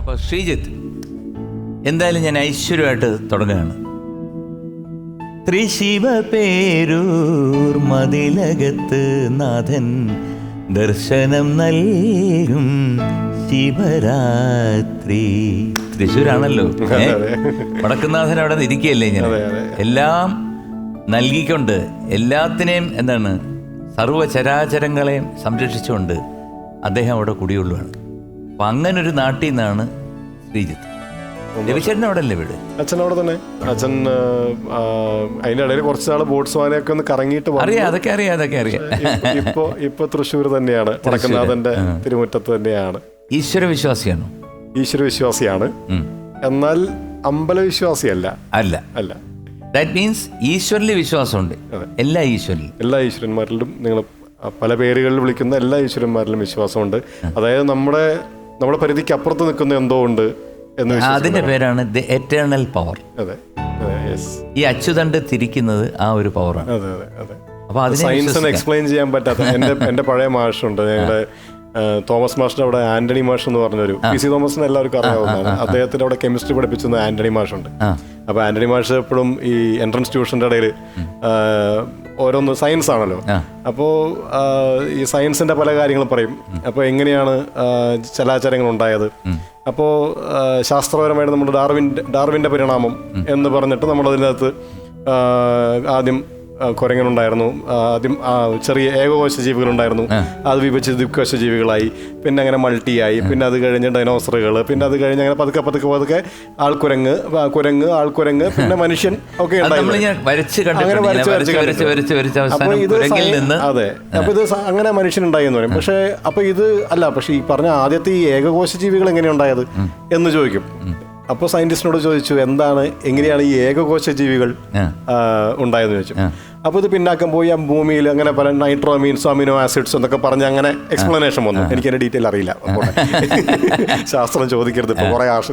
അപ്പോൾ ശ്രീജിത്ത്, എന്തായാലും ഞാൻ ഐശ്വര്യമായിട്ട് തുടങ്ങുകയാണ്. തൃശിവ പേരൂർ മതിലകത്ത് നാഥൻ ദർശനം നൽകും ശിവരാത്രി. തൃശ്ശൂരാണല്ലോ, വടക്കുന്നാഥൻ അവിടെ ഇരിക്കുകയല്ലേ ഞാൻ. എല്ലാം നൽകിക്കൊണ്ട് എല്ലാത്തിനെയും എന്താണ് സർവ്വചരാചരങ്ങളെയും സംരക്ഷിച്ചുകൊണ്ട് അദ്ദേഹം അവിടെ കുടിയുള്ളതാണ്. അപ്പം അങ്ങനൊരു നാട്ടിൽ നിന്നാണ് ശ്രീജിത്ത്. രവിചേട്ടൻ അവിടെ അല്ലേ വീട്? അച്ഛൻ അവിടെ തന്നെ. അച്ഛൻ അതിന്റെ ഇടയിൽ കുറച്ച് നാൾ ബോട്ട്സ്വാനയൊക്കെ ഒന്ന് കറങ്ങിയിട്ട് അതൊക്കെ അറിയാം. ഇപ്പൊ തൃശ്ശൂർ തന്നെയാണ്, വടക്കുന്നാഥന്റെ തിരുമുറ്റത്ത് തന്നെയാണ്. ഈശ്വര വിശ്വാസിയാണോ? ഈശ്വര വിശ്വാസിയാണ്, എന്നാൽ അമ്പലവിശ്വാസിയല്ല. അല്ല. ദാറ്റ് മീൻസ് ഈശ്വരനിൽ വിശ്വാസമുണ്ട്. എല്ലാ ഈശ്വരന്മാരിലും നിങ്ങൾ പല പേരുകളിൽ വിളിക്കുന്ന എല്ലാ ഈശ്വരന്മാരിലും വിശ്വാസമുണ്ട്. അതായത് നമ്മുടെ പരിധിക്ക് അപ്പുറത്ത് നിൽക്കുന്ന എന്തോ ഉണ്ട് എന്ന്. അതിന്റെ പേരാണ് ദി എറ്റേണൽ പവർ. അതെ, ഈ അച്യുതണ്ട് തിരിക്കുന്നത് ആ ഒരു പവറാണ്. അപ്പൊ സയൻസിന് എക്സ്പ്ലെയിൻ ചെയ്യാൻ പറ്റാത്ത എന്റെ പഴയ മാഷുണ്ട്, ഞങ്ങളുടെ തോമസ് മാഷിന്റെ അവിടെ ആന്റണി മാഷ് എന്ന് പറഞ്ഞൊരു, പി സി തോമസിന് എല്ലാവർക്കും അറിയാവുന്നതാണ്. അദ്ദേഹത്തിന്റെ അവിടെ കെമിസ്ട്രി പഠിപ്പിച്ചത് ആന്റണി മാഷുണ്ട്. അപ്പൊ ആന്റണി മാഷ് എപ്പോഴും ഈ എൻട്രൻസ് ട്യൂഷന്റെ ഇടയിൽ ഓരോന്ന് സയൻസ് ആണല്ലോ, അപ്പോൾ ഈ സയൻസിന്റെ പല കാര്യങ്ങളും പറയും. അപ്പോൾ എങ്ങനെയാണ് ചലാചരങ്ങൾ ഉണ്ടായത്, അപ്പോൾ ശാസ്ത്രപരമായിട്ട് നമ്മുടെ ഡാർവിന്റെ പരിണാമം എന്ന് പറഞ്ഞിട്ട് നമ്മളതിനകത്ത് ആദ്യം കുരങ്ങനുണ്ടായിരുന്നു, ആദ്യം ചെറിയ ഏകകോശ ജീവികളുണ്ടായിരുന്നു, അത് വിഭജിച്ച് ദ്വികോശ ജീവികളായി, പിന്നെ അങ്ങനെ മൾട്ടിയായി, പിന്നെ അത് കഴിഞ്ഞ് ഡൈനോസറുകൾ, പിന്നെ അത് കഴിഞ്ഞ് അങ്ങനെ പതുക്കെ ആൾക്കുരങ്ങ് പിന്നെ മനുഷ്യൻ ഒക്കെ അതെ. അപ്പൊ ഇത് അങ്ങനെ മനുഷ്യനുണ്ടായി എന്ന് പറയും. പക്ഷെ അപ്പൊ ഇത് അല്ല, പക്ഷെ ഈ പറഞ്ഞ ആദ്യത്തെ ഈ ഏകകോശ ജീവികൾ എങ്ങനെയാണ് ഉണ്ടായത് എന്ന് ചോദിക്കും. അപ്പോൾ സയന്റിസ്റ്റിനോട് ചോദിച്ചു, എങ്ങനെയാണ് ഈ ഏകകോശ ജീവികൾ ഉണ്ടായെന്ന് ചോദിച്ചു. അപ്പോൾ ഇത് പിന്നാക്കം പോയി ആ ഭൂമിയിൽ അങ്ങനെ പല നൈട്രോമീൻസ്, അമിനോ ആസിഡ്സ് എന്നൊക്കെ പറഞ്ഞ് അങ്ങനെ എക്സ്പ്ലനേഷൻ വന്നു. എനിക്ക് അതിന്റെ ഡീറ്റെയിൽ അറിയില്ല, ശാസ്ത്രം ചോദിക്കരുത്, ഇപ്പോൾ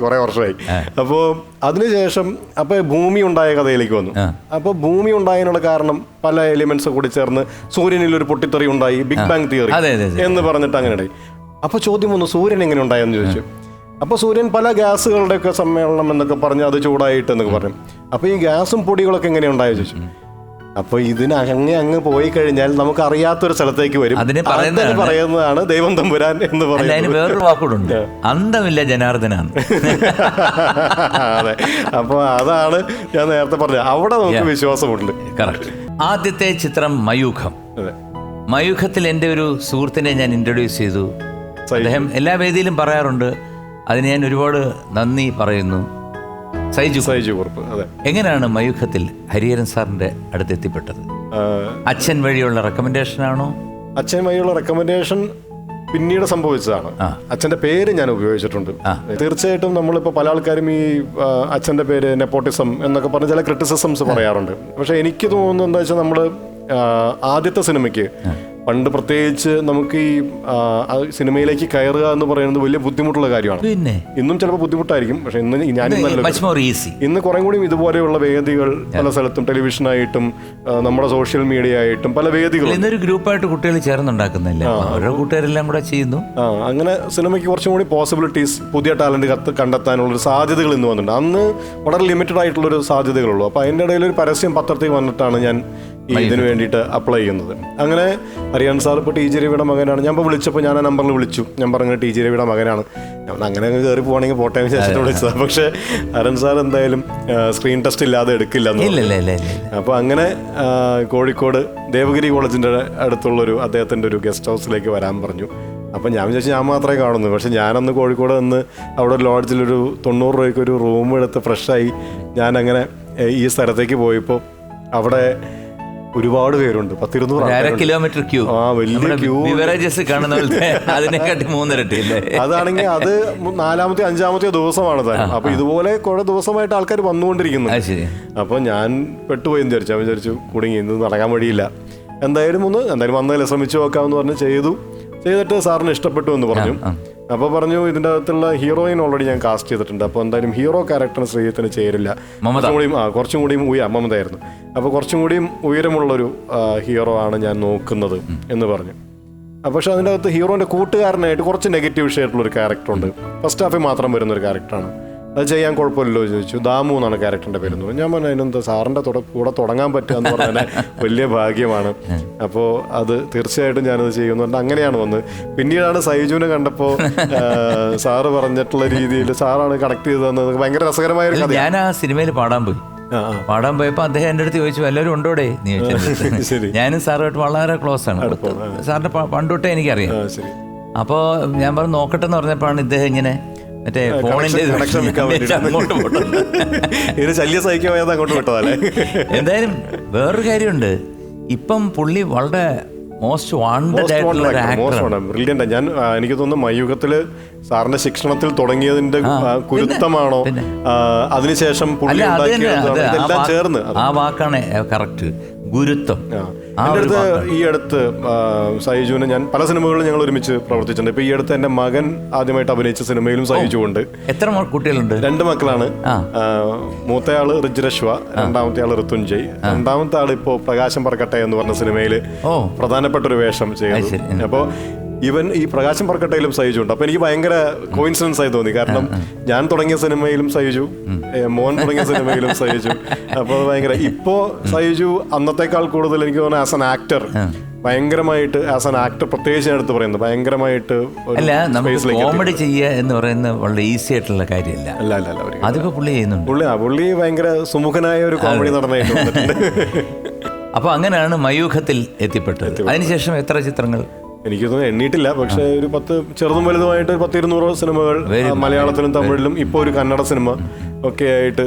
കുറേ വർഷമായി. അപ്പോൾ അതിനുശേഷം അപ്പോൾ ഭൂമി ഉണ്ടായ കഥയിലേക്ക് വന്നു. അപ്പോൾ ഭൂമി ഉണ്ടായതിനുള്ള കാരണം പല എലിമെന്റ്സ് കൂടി ചേർന്ന് സൂര്യനിൽ ഒരു പൊട്ടിത്തെറി ഉണ്ടായി, ബിഗ് ബാങ് തിയറി എന്ന് പറഞ്ഞിട്ട് അങ്ങനെ ഉണ്ടായി. അപ്പോൾ ചോദ്യം വന്നു, സൂര്യൻ എങ്ങനെ ഉണ്ടായെന്ന് ചോദിച്ചു. അപ്പോൾ സൂര്യൻ പല ഗ്യാസുകളുടെയൊക്കെ സമ്മേളനം എന്നൊക്കെ പറഞ്ഞ് അത് ചൂടായിട്ട് എന്നൊക്കെ പറഞ്ഞു. അപ്പോൾ ഈ ഗ്യാസും പൊടികളൊക്കെ എങ്ങനെ ഉണ്ടായെന്ന് ചോദിച്ചു. അപ്പോൾ അങ്ങ് പോയി കഴിഞ്ഞാൽ നമുക്ക് അറിയാത്തൊരു സ്ഥലത്തേക്ക് വരും. അതിന് പറയുന്നതാണ് ദൈവം തമ്പുരാൻ എന്ന് പറയുന്നത്. വേറൊരു വാക്കുകളുണ്ട്, അന്തമില്ല ജനാർദ്ദനാണ്. അതെ, അപ്പോൾ അതാണ് ഞാൻ നേരത്തെ പറഞ്ഞത്, അവിടെ നമുക്ക് വിശ്വാസമുണ്ട്. കറക്റ്റ്. ആദ്യത്തെ ചിത്രം മയൂഖം. മയൂഖത്തിൽ എൻ്റെ ഒരു സുഹൃത്തിനെ ഞാൻ ഇൻട്രൊഡ്യൂസ് ചെയ്തു. അദ്ദേഹം എല്ലാ വേദിയിലും പറയാറുണ്ട്, അതിന് ഞാൻ ഒരുപാട് നന്ദി പറയുന്നു. സൈജു കുറുപ്പ്. എങ്ങനെയാണ് മയൂഖത്തിൽ ഹരിഹരൻ സാറിന്റെ അടുത്ത് എത്തിപ്പെട്ടത്? അച്ഛൻ വഴിയുള്ള റെക്കമെൻഡേഷൻ ആണോ? അച്ഛൻ വഴിയുള്ള റെക്കമെൻഡേഷൻ പിന്നീട് സംഭവിച്ചതാണ്. അച്ഛൻ്റെ പേര് ഞാൻ ഉപയോഗിച്ചിട്ടുണ്ട്. തീർച്ചയായിട്ടും നമ്മളിപ്പോൾ പല ആൾക്കാരും ഈ അച്ഛൻ്റെ പേര് നെപ്പോട്ടിസം എന്നൊക്കെ പറഞ്ഞ് ചില ക്രിറ്റിസിസംസ് പറയാറുണ്ട്. പക്ഷെ എനിക്ക് തോന്നുന്നത് എന്താ വെച്ചാൽ, നമ്മൾ ആദ്യത്തെ സിനിമയ്ക്ക് പണ്ട് പ്രത്യേകിച്ച് നമുക്ക് ഈ സിനിമയിലേക്ക് കയറുക എന്ന് പറയുന്നത് വലിയ ബുദ്ധിമുട്ടുള്ള കാര്യമാണ്. ഇന്നും ചിലപ്പോൾ ബുദ്ധിമുട്ടായിരിക്കും, പക്ഷെ ഇന്ന് കുറെ കൂടി ഇതുപോലെയുള്ള വേദികൾ പല സ്ഥലത്തും, ടെലിവിഷനായിട്ടും നമ്മുടെ സോഷ്യൽ മീഡിയ ആയിട്ടും പല വേദികളും ഗ്രൂപ്പായിട്ട് കുട്ടികൾ ചേർന്നുണ്ടാക്കുന്നില്ല, ഓരോ കൂട്ടുകാരെല്ലാം കൂടെ ചെയ്യുന്നു. അങ്ങനെ സിനിമയ്ക്ക് കുറച്ചും കൂടി പോസിബിലിറ്റീസ്, പുതിയ ടാലന്റ് കണ്ടെത്താനുള്ള സാധ്യതകൾ ഇന്ന് വന്നിട്ടുണ്ട്. അന്ന് വളരെ ലിമിറ്റഡ് ആയിട്ടുള്ളൊരു സാധ്യതകളുള്ളൂ. അപ്പോൾ അതിൻ്റെ ഇടയിൽ ഒരു പരസ്യം പത്രത്തിൽ വന്നിട്ടാണ് ഞാൻ ഇതിന് വേണ്ടിയിട്ട് അപ്ലൈ ചെയ്യുന്നത്. അങ്ങനെ ഹരിഹരൻ സാർ ഇപ്പോൾ ടി ജി രവിയുടെ മകനാണ്. ഞാൻ ഇപ്പോൾ വിളിച്ചപ്പോൾ ഞാൻ ആ നമ്പറിൽ വിളിച്ചു, ഞാൻ പറഞ്ഞു ടി ജി രവിയുടെ മകനാണ്, അങ്ങനെ അങ്ങ് കയറി പോകണമെങ്കിൽ പോട്ടെ വിചാരിച്ചിട്ട് വിളിച്ചതാണ്. പക്ഷേ ഹരൻ സാർ എന്തായാലും സ്ക്രീൻ ടെസ്റ്റ് ഇല്ലാതെ എടുക്കില്ല. അപ്പോൾ അങ്ങനെ കോഴിക്കോട് ദേവഗിരി കോളേജിൻ്റെ അടുത്തുള്ളൊരു അദ്ദേഹത്തിൻ്റെ ഒരു ഗസ്റ്റ് ഹൗസിലേക്ക് വരാൻ പറഞ്ഞു. അപ്പം ഞാൻ വിചാരിച്ചു ഞാൻ മാത്രമേ കാണുന്നു. പക്ഷെ ഞാനന്ന് കോഴിക്കോട് നിന്ന് അവിടെ ഒരു ലോഡ്ജിലൊരു 90 രൂപയ്ക്ക് ഒരു റൂം എടുത്ത് ഫ്രഷായി ഞാനങ്ങനെ ഈ സ്ഥലത്തേക്ക് പോയപ്പോൾ അവിടെ ഒരുപാട് പേരുണ്ട്, 10-200 കിലോമീറ്റർ ക്യൂ. വലിയ ക്യൂ. അതാണെങ്കിൽ അത് 4-ാമത്തെ 5-ാമത്തെ ദിവസമാണ് താനും. അപ്പൊ ഇതുപോലെ കുറെ ദിവസമായിട്ട് ആൾക്കാർ വന്നുകൊണ്ടിരിക്കുന്നു. അപ്പൊ ഞാൻ പെട്ടുപോയി വിചാരിച്ചു കുടുങ്ങി, ഇന്ന് നടക്കാൻ വഴിയില്ല, എന്തായാലും വന്നതിൽ ശ്രമിച്ചു നോക്കാമെന്ന് പറഞ്ഞ് ചെയ്തിട്ട് സാറിന് ഇഷ്ടപ്പെട്ടു എന്ന് പറഞ്ഞു. അപ്പോൾ പറഞ്ഞു, ഇതിൻ്റെ അകത്തുള്ള ഹീറോയിൻ ഓൾറെഡി ഞാൻ കാസ്റ്റ് ചെയ്തിട്ടുണ്ട്, അപ്പോൾ എന്തായാലും ഹീറോ ക്യാരക്ടറിന് ശ്രീജിത്തിന് ചേരില്ല, കുറച്ചും കൂടിയും മമതയായിരുന്നു, അപ്പോൾ കുറച്ചും കൂടിയും ഉയരമുള്ളൊരു ഹീറോ ആണ് ഞാൻ നോക്കുന്നത് എന്ന് പറഞ്ഞു. പക്ഷെ അതിൻ്റെ അകത്ത് ഹീറോൻ്റെ കൂട്ടുകാരനായിട്ട് കുറച്ച് നെഗറ്റീവ് ഷെയ്ഡുള്ളൊരു ക്യാരക്ടറുണ്ട്. ഫസ്റ്റ് ഹാഫിൽ മാത്രം വരുന്നൊരു ക്യാരക്ടറാണ്. അത് ചെയ്യാൻ കുഴപ്പമില്ലല്ലോ ചോദിച്ചു. ദാമു എന്നാണ് ക്യാരക്ടറിൻ്റെ പേരുന്നത്. ഞാൻ പറഞ്ഞു അതിനെന്താ സാറിൻ്റെ കൂടെ തുടങ്ങാൻ പറ്റുക എന്ന് പറഞ്ഞാൽ വലിയ ഭാഗ്യമാണ്. അപ്പോൾ അത് തീർച്ചയായിട്ടും ഞാനത് ചെയ്യുന്നുണ്ട്. അങ്ങനെയാണ് വന്നത്. പിന്നീടാണ് സൈജുവിനെ കണ്ടപ്പോൾ സാറ് പറഞ്ഞിട്ടുള്ള രീതിയിൽ സാറാണ് കണക്ട് ചെയ്ത് തന്നത്. ഭയങ്കര രസകരമായ ഒരു കഥ. ഞാൻ ആ സിനിമയിൽ പാടാൻ പോയപ്പോൾ അദ്ദേഹം എൻ്റെ അടുത്ത് ചോദിച്ചു എല്ലാവരും ഉണ്ടോടെ നീ ചോദിച്ചു. ഞാനും സാറുമായിട്ട് വളരെ ക്ലോസ് ആണ്. സാറിന്റെ പണ്ടൊട്ടേ എനിക്കറിയാം. അപ്പോൾ ഞാൻ പറഞ്ഞു നോക്കട്ടെ എന്ന് പറഞ്ഞപ്പോഴാണ് ഇദ്ദേഹം ഇങ്ങനെ മറ്റേ ഫോണിന്റെ എന്തായാലും വേറൊരു കാര്യമുണ്ട്, ഇപ്പം പുള്ളി വളരെ മോസ്റ്റ് വാണ്ടഡ് ആയിട്ടുള്ള ഒരു ആക്ടറാണ്. ബ്രില്യൻ്റ്. ഞാൻ എനിക്ക് തോന്നുന്നു മയൂഖത്തില് സാറിന്റെ ശിക്ഷണത്തിൽ തുടങ്ങിയതിന്റെ കുരുത്തമാണോ അതിനുശേഷം പുള്ളി ഇതെല്ലാം ചേർന്ന് ആ വാക്കാണ് കറക്റ്റ്, ഗുരുത്വം. ഈ അടുത്ത് സൈജുവിന് ഞാൻ പല സിനിമകളിലും ഞങ്ങൾ ഒരുമിച്ച് പ്രവർത്തിച്ചിട്ടുണ്ട്. ഇപ്പൊ ഈ അടുത്ത് എന്റെ മകൻ ആദ്യമായിട്ട് അഭിനയിച്ച സിനിമയിലും സൈജുവുണ്ട്. എത്ര കുട്ടികളുണ്ട്? 2 മക്കളാണ്. മൂത്തയാള് ഋജുരശ്വ, രണ്ടാമത്തെ ആള് ഋതുഞ്ജയ്. രണ്ടാമത്തെ ആള് ഇപ്പോ പ്രകാശം പറക്കട്ടെ എന്ന് പറഞ്ഞ സിനിമയില് പ്രധാനപ്പെട്ട ഒരു വേഷം ചെയ്തു. അപ്പോ ഈവൻ ഈ പ്രകാശം പറക്കട്ടയിലും സൈജു ഉണ്ട്. അപ്പൊ എനിക്ക് ഭയങ്കര കോയിൻസിഡൻസ് ആയി തോന്നി. കാരണം ഞാൻ തുടങ്ങിയ സിനിമയിലും സൈജു, മോൻ തുടങ്ങിയ സിനിമയിലും സൈജു. അപ്പോൾ ഭയങ്കര ഇപ്പോ സൈജു അന്നത്തെക്കാൾ കൂടുതൽ എനിക്ക് തോന്നുന്നു ആസ് ആൻ ആക്ടർ ഭയങ്കരമായിട്ട്, ആസ് ആൻ ആക്ടർ പ്രത്യേകിച്ച് ഞാൻ എടുത്ത് പറയുന്നത് ഭയങ്കരമായിട്ട് കോമഡി ചെയ്യുക എന്ന് പറയുന്നത് വളരെ ഈസി ആയിട്ടുള്ള കാര്യമല്ല. അതിപ്പോ പുള്ളി ചെയ്യുന്നുണ്ട്. പുള്ളി ഭയങ്കര സുമുഖനായ ഒരു കോമഡി നടനായിട്ട്. അപ്പൊ അങ്ങനെയാണ് മയൂഖത്തിൽ എത്തിപ്പെട്ടത്. അതിനുശേഷം എത്ര ചിത്രങ്ങൾ? എനിക്കൊന്നും എണ്ണിയിട്ടില്ല. പക്ഷെ ഒരു 10 ചെറുതും വലുതുമായിട്ട് 100-200 സിനിമകൾ മലയാളത്തിലും തമിഴിലും ഇപ്പോൾ ഒരു കന്നഡ സിനിമ ഒക്കെ ആയിട്ട്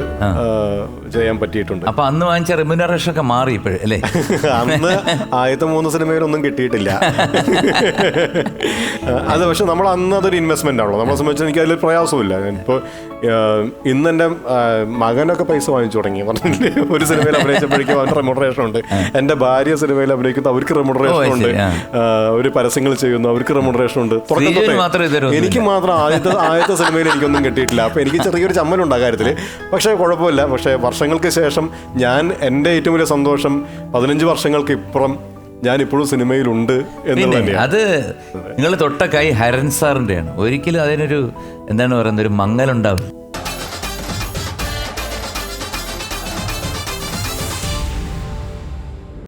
ചെയ്യാൻ പറ്റിയിട്ടുണ്ട്. അപ്പൊ അന്ന് വാങ്ങിച്ച റെമ്യൂണറേഷൻ ഒക്കെ മാറി ഇപ്പോഴല്ലേ? അന്ന് ആദ്യത്തെ 3 സിനിമയിലൊന്നും കിട്ടിയിട്ടില്ല. അത് പക്ഷെ നമ്മൾ അന്ന് അതൊരു ഇൻവെസ്റ്റ്മെന്റ് ആണല്ലോ. നമ്മളെ സംബന്ധിച്ച് എനിക്ക് അതിലൊരു പ്രയാസമില്ല. ഇപ്പോൾ ഇന്ന് എൻ്റെ മകനൊക്കെ പൈസ വാങ്ങിച്ചു തുടങ്ങി. ഒരു സിനിമയിൽ അഭിനയിച്ചപ്പോഴേക്കും അവന് റെമ്യൂണറേഷൻ ഉണ്ട്. എൻ്റെ ഭാര്യ സിനിമയിൽ അഭിനയിക്കുന്നു, അവർക്ക് റെമ്യൂണറേഷൻ ഉണ്ട്. ഒരു പരസ്യങ്ങൾ ചെയ്യുന്നു, അവർക്ക് റെമ്യൂണറേഷൻ ഉണ്ട്. എനിക്ക് മാത്രം ആദ്യത്തെ സിനിമയിൽ എനിക്കൊന്നും കിട്ടിയിട്ടില്ല. അപ്പൊ എനിക്ക് ചെറിയൊരു ചമ്മലുണ്ട് ആ കാര്യത്തിൽ. പക്ഷേ കുഴപ്പമില്ല. പക്ഷേ വർഷങ്ങൾക്ക് ശേഷം എൻ്റെ ഏറ്റവും വലിയ സന്തോഷം 15 വർഷങ്ങൾക്ക് ഇപ്പുറം ഞാൻ ഇപ്പോഴും സിനിമയിലുണ്ട് എന്നുള്ളത്. അത് നിങ്ങൾ തൊട്ട കൈ ഹരൻ സാറിൻ്റെയാണ്. ഒരിക്കലും അതിനൊരു എന്താണ് പറയുന്നത്, ഒരു മങ്ങലുണ്ടാവും.